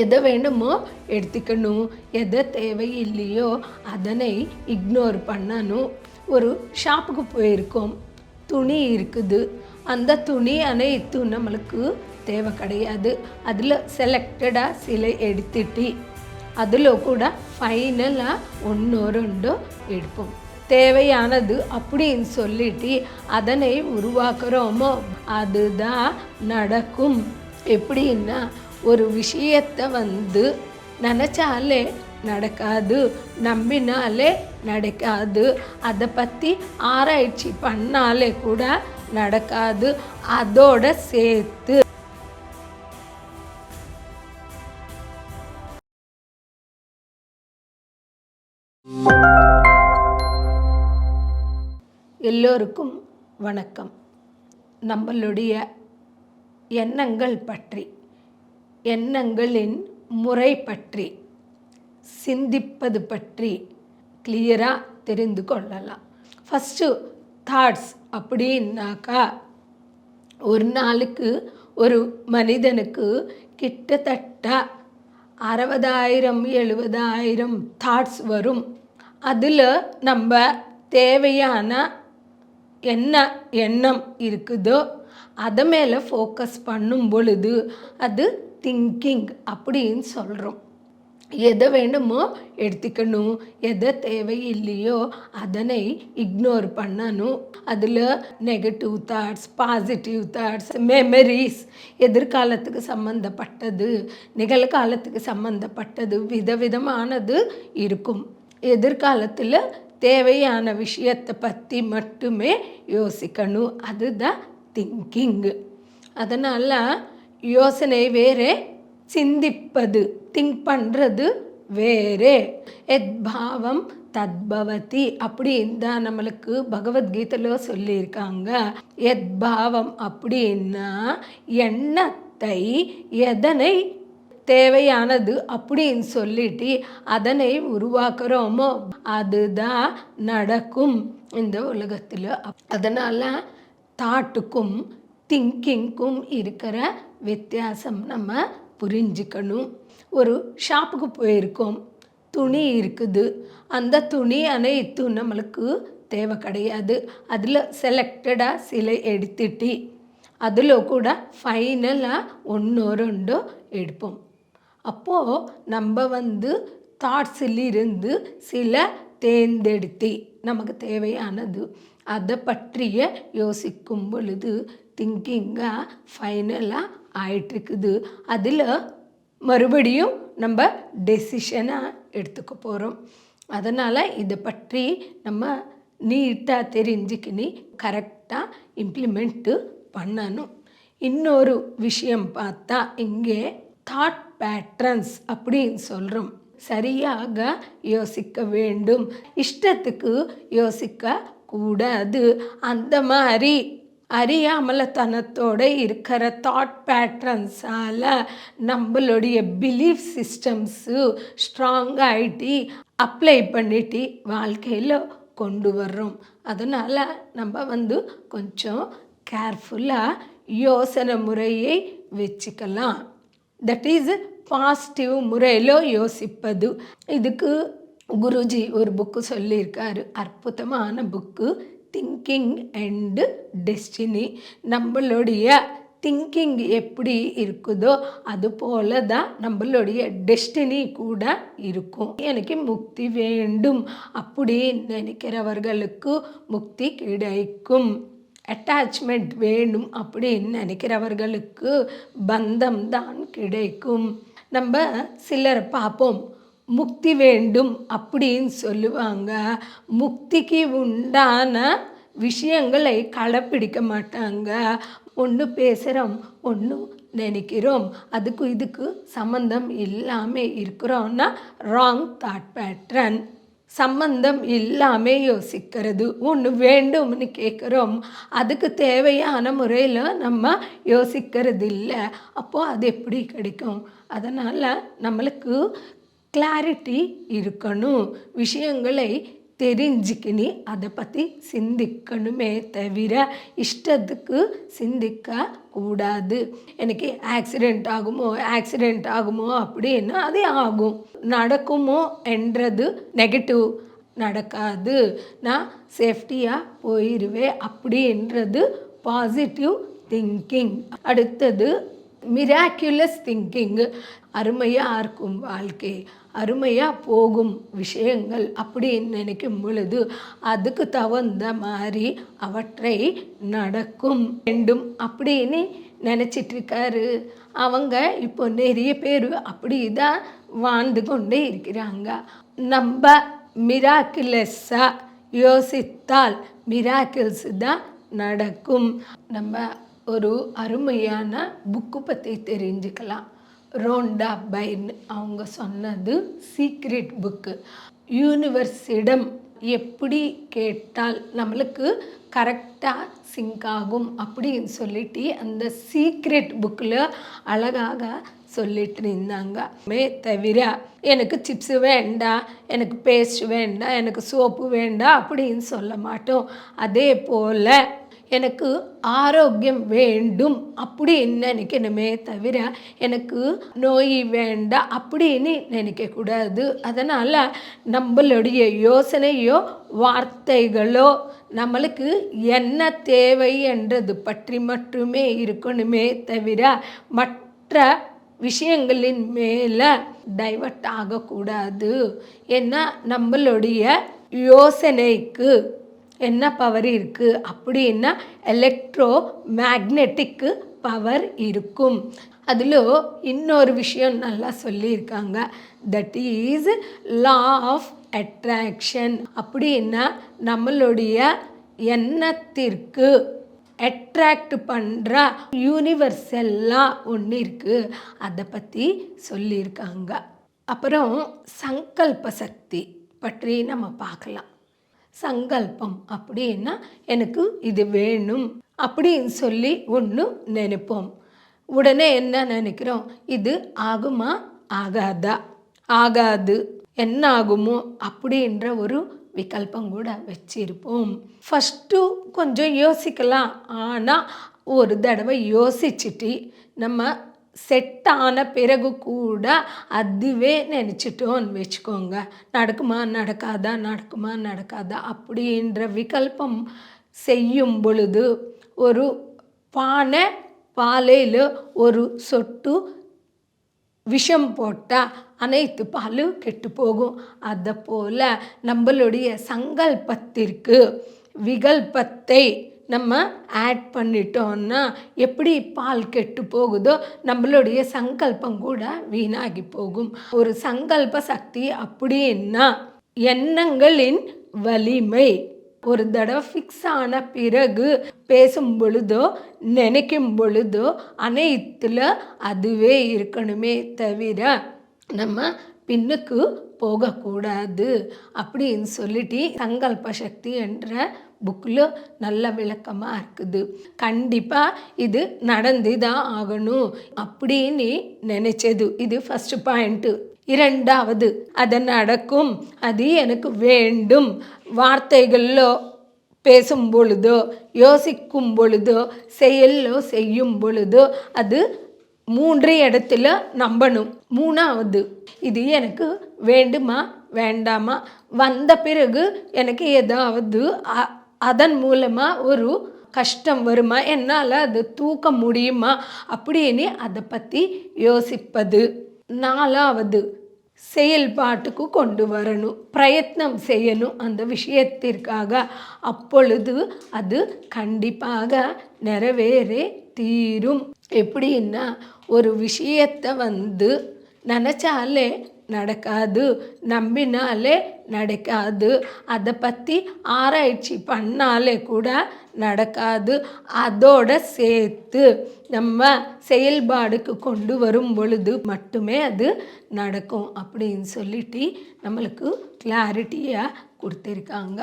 எதை வேண்டுமோ எடுத்துக்கணும், எதை தேவையில்லையோ அதனை இக்னோர் பண்ணணும். ஒரு ஷாப்புக்கு போயிருக்கோம், துணி இருக்குது, அந்த துணி அனைத்தும் நம்மளுக்கு தேவை கிடையாது. அதில் செலக்டடாக சில எடுத்துட்டு அதில் கூட ஃபைனலாக ஒன்றோ ரெண்டோ எடுப்போம். தேவையானது அப்படின்னு சொல்லிட்டு அதனை உருவாக்குறோமோ அதுதான் நடக்கும். எப்படின்னா, ஒரு விஷயத்தை நினச்சாலே நடக்காது, நம்பினாலே நடக்காது, அதை பற்றி ஆராய்ச்சி பண்ணாலே கூட நடக்காது. அதோட சேர்த்து எல்லோருக்கும் வணக்கம். நம்மளுடைய எண்ணங்கள் பற்றி, எண்ணங்களின் முறை பற்றி, சிந்திப்பது பற்றி கிளியராக தெரிந்து கொள்ளலாம். ஃபஸ்ட்டு தாட்ஸ் அப்படின்னாக்கா, ஒரு நாளுக்கு ஒரு மனிதனுக்கு கிட்டத்தட்ட 60,000 70,000 தாட்ஸ் வரும். அதில் நம்ம தேவையான என்ன எண்ணம் இருக்குதோ அதை மேலே ஃபோக்கஸ் பண்ணும் பொழுது அது திங்கிங் அப்படின்னு சொல்கிறோம். எதை வேண்டுமோ எடுத்துக்கணும், எதை தேவையில்லையோ அதனை இக்னோர் பண்ணணும். அதில் negative thoughts, positive thoughts, memories, எதிர்காலத்துக்கு சம்மந்தப்பட்டது, நிகழ்காலத்துக்கு சம்மந்தப்பட்டது, விதவிதமானது இருக்கும். எதிர்காலத்தில் தேவையான விஷயத்தை பற்றி மட்டுமே யோசிக்கணும், அதுதான் திங்கிங். அதனால் யோசனை வேறு, சிந்திப்பது, திங்க் பண்ணுறது வேறு. எத்பாவம் தத்பவதி அப்படின்னு தான் நம்மளுக்கு பகவத்கீதையில் சொல்லியிருக்காங்க. எத்பாவம் அப்படின்னா எண்ணத்தை, எதனை தேவையானது அப்படின்னு சொல்லிட்டு அதனை உருவாக்குறோமோ அதுதான் நடக்கும் இந்த உலகத்தில். அதனால் தாட்டுக்கும் திங்கிங்க்கும் இருக்கிற வித்தியாசம் நம்ம புரிஞ்சுக்கணும். ஒரு ஷாப்புக்கு போயிருக்கோம், துணி இருக்குது, அந்த துணி அனைத்தும் நம்மளுக்கு தேவை கிடையாது. அதில் செலக்டடாக சில எடுத்துட்டு அதில் கூட ஃபைனலாக ஒன்றோ ரெண்டோ எடுப்போம். அப்போது நம்ம தாட்ஸிலிருந்து சில தேர்ந்தெடுத்து நமக்கு தேவையானது அதை பற்றிய யோசிக்கும் பொழுது திங்கிங்காக ஃபைனலாக ஆயிட்டுருக்குது. அதில் மறுபடியும் நம்ம டெசிஷனாக எடுத்துக்க போகிறோம். அதனால் இதை பற்றி நம்ம நீட்டாக தெரிஞ்சுக்கினி கரெக்டாக இம்ப்ளிமெண்ட்டு பண்ணணும். இன்னொரு விஷயம் பார்த்தா, இங்கே தாட் பேட்டர்ன்ஸ் அப்படின்னு சொல்கிறோம். சரியாக யோசிக்க வேண்டும், இஷ்டத்துக்கு யோசிக்க கூடாது. அந்த மாதிரி அறியாமலத்தனத்தோடு இருக்கிற தாட் பேட்டர்ன்ஸால் நம்மளுடைய பிலீஃப் சிஸ்டம்ஸு ஸ்ட்ராங் ஆகிட்டு அப்ளை பண்ணிட்டு வாழ்க்கையில் கொண்டு வர்றோம். அதனால் நம்ம கொஞ்சம் கேர்ஃபுல்லாக யோசனை முறையை வச்சுக்கலாம். தட் இஸ் பாசிட்டிவ் முறையில் யோசிப்பது. இதுக்கு குருஜி ஒரு புக்கு சொல்லியிருக்காரு, அற்புதமான புக்கு, திங்கிங் அண்டு டெஸ்டினி. நம்மளுடைய திங்கிங் எப்படி இருக்குதோ அது போல தான் நம்மளுடைய டெஸ்டினி கூட இருக்கும். எனக்கு முக்தி வேண்டும் அப்படின்னு நினைக்கிறவர்களுக்கு முக்தி கிடைக்கும். அட்டாச்மெண்ட் வேணும் அப்படின்னு நினைக்கிறவர்களுக்கு பந்தம் தான் கிடைக்கும். நம்ம சிலரை பார்ப்போம், முக்தி வேண்டும் அப்படின்னு சொல்லுவாங்க, முக்திக்கு உண்டான விஷயங்களை கடைப்பிடிக்க மாட்டாங்க. ஒன்று பேசுகிறோம், ஒன்று நினைக்கிறோம், அதுக்கு இதுக்கு சம்மந்தம் இல்லாமல் இருக்கிறோன்னா ராங் தாட் பேட்டர்ன். சம்பந்தம் இல்லாமல் யோசிக்கிறது. ஒன்று வேண்டும்னு கேட்குறோம், அதுக்கு தேவையான முறையில் நம்ம யோசிக்கிறது இல்லை. அப்போது அது எப்படி கிடைக்கும்? அதனால் நம்மளுக்கு கிளாரிட்டி இருக்கணும். விஷயங்களை தெரிஞ்சுக்கினி அதை பற்றி சிந்திக்கணுமே தவிர இஷ்டத்துக்கு சிந்திக்க கூடாது. எனக்கு ஆக்சிடெண்ட் ஆகுமோ அப்படின்னா அது ஆகும். நடக்குமோ என்றது நெகட்டிவ். நடக்காது, நான் சேஃப்டியாக போயிடுவேன் அப்படின்றது பாசிட்டிவ் திங்கிங். அடுத்தது மிராக்குலஸ் திங்கிங். அருமையாக இருக்கும் வாழ்க்கை, அருமையாக போகும் விஷயங்கள் அப்படின்னு நினைக்கும் பொழுது அதுக்கு தகுந்த மாதிரி அவற்றை நடக்கும் வேண்டும் அப்படின்னு நினச்சிட்ருக்காரு. அவங்க இப்போ நிறைய பேர் அப்படி தான் வாழ்ந்து கொண்டே இருக்கிறாங்க. நம்ம மிராக்குலஸாக யோசித்தால் மிராக்கிள்ஸ் தான் நடக்கும். நம்ம ஒரு அருமையான புக்கு பற்றி தெரிஞ்சுக்கலாம். ரோண்டா பைர்ன் அவங்க சொன்னது சீக்ரெட் புக்கு. யூனிவர்ஸிடம் எப்படி கேட்டால் நம்மளுக்கு கரெக்டாக சிங்க் ஆகும் அப்படின்னு சொல்லிட்டு அந்த சீக்ரெட் புக்கில் அழகாக சொல்லிட்டு இருந்தாங்க. தவிர எனக்கு சிப்ஸு வேண்டாம், எனக்கு பேஸ்ட் வேண்டாம், எனக்கு சோப்பு வேண்டாம் அப்படின்னு சொல்ல மாட்டோம். அதே போல் எனக்கு ஆரோக்கியம் வேண்டும் அப்படின்னு நினைக்கணுமே தவிர எனக்கு நோய் வேண்டாம் அப்படின்னு நினைக்கக்கூடாது. அதனால் நம்மளுடைய யோசனையோ வார்த்தைகளோ நம்மளுக்கு என்ன தேவை என்றது பற்றி மட்டுமே இருக்கணுமே தவிர மற்ற விஷயங்களின் மேலே டைவர்ட் ஆகக்கூடாது. ஏன்னா நம்மளுடைய யோசனைக்கு என்ன பவர் இருக்குது அப்படின்னா எலக்ட்ரோ மேக்னெட்டிக்கு பவர் இருக்கும். அதில் இன்னொரு விஷயம் நல்லா சொல்லியிருக்காங்க. That is law of attraction. அப்படின்னா நம்மளுடைய எண்ணத்திற்கு அட்ராக்ட் பண்ணுற யூனிவர்ஸ் எல்லாம் ஒன்று இருக்குது. அதை பற்றி சொல்லியிருக்காங்க. அப்புறம் சங்கல்ப சக்தி பற்றி நம்ம பார்க்கலாம். சங்கல்பம் அப்படின்னா எனக்கு இது வேணும் அப்படின்னு சொல்லி ஒன்று நினைப்போம். உடனே என்ன நினைக்கிறோம், இது ஆகுமா ஆகாதா, ஆகாது என்ன ஆகுமோ அப்படின்ற ஒரு விகல்பம் கூட வச்சிருப்போம். ஃபஸ்ட்டு கொஞ்சம் யோசிக்கலாம். ஆனால் ஒரு தடவை யோசிச்சுட்டு நம்ம செட் ஆன பிறகு கூட அதுவே நினச்சிட்டோன்னு வச்சுக்கோங்க, நடக்குமா நடக்காதா, நடக்குமா நடக்காதா அப்படின்ற விகல்பம் செய்யும் பொழுது ஒரு பானை பாலையில் ஒரு சொட்டு விஷம் போட்டால் அனைத்து பாலும் கெட்டு போகும். அதை போல் நம்மளுடைய சங்கல்பத்திற்கு விகல்பத்தை நம்ம ஆட் பண்ணிட்டோன்னா எப்படி பால் கெட்டு போகுதோ நம்மளுடைய சங்கல்பம் கூட வீணாகி போகும். ஒரு சங்கல்ப சக்தி அப்படின்னா எண்ணங்களின் வலிமை. ஒரு தடவை ஃபிக்ஸ் ஆன பிறகு பேசும் பொழுதோ நினைக்கும் பொழுதோ அனைத்தில் அதுவே இருக்கணுமே தவிர நம்ம பின்னுக்கு போகக்கூடாது அப்படின்னு சொல்லிட்டு சங்கல்ப சக்தி என்ற புக்கில் நல்ல விளக்கமாக இருக்குது. கண்டிப்பாக இது நடந்து தான் ஆகணும் அப்படின்னு நினச்சது. இது ஃபஸ்ட்டு பாயிண்ட்டு. இரண்டாவது, அது நடக்கும், அது எனக்கு வேண்டும். வார்த்தைகளில் பேசும் பொழுதோ யோசிக்கும் பொழுதோ செயலோ செய்யும் பொழுதோ அது 3 இடத்துல நம்பணும். மூணாவது, இது எனக்கு வேண்டுமா வேண்டாமா, வந்த பிறகு எனக்கு ஏதாவது அதன் மூலமாக ஒரு கஷ்டம் வருமா, என்னால் அது தூக்க முடியுமா அப்படின்னு அதை பற்றி யோசிப்பது. நாலாவது, செயல்பாட்டுக்கு கொண்டு வரணும், பிரயத்னம் செய்யணும் அந்த விஷயத்திற்காக. அப்பொழுது அது கண்டிப்பாக நிறைவேறே தீரும். எப்படின்னா ஒரு விஷயத்தை நினச்சாலே நடக்காது, நம்பினாலே நடக்காது, அதை பற்றி ஆராய்ச்சி பண்ணாலே கூட நடக்காது. அதோட சேர்த்து நம்ம செயல்பாடுக்கு கொண்டு வரும் பொழுது மட்டுமே அது நடக்கும் அப்படின்னு சொல்லிட்டு நம்மளுக்கு கிளாரிட்டியாக கொடுத்துருக்காங்க.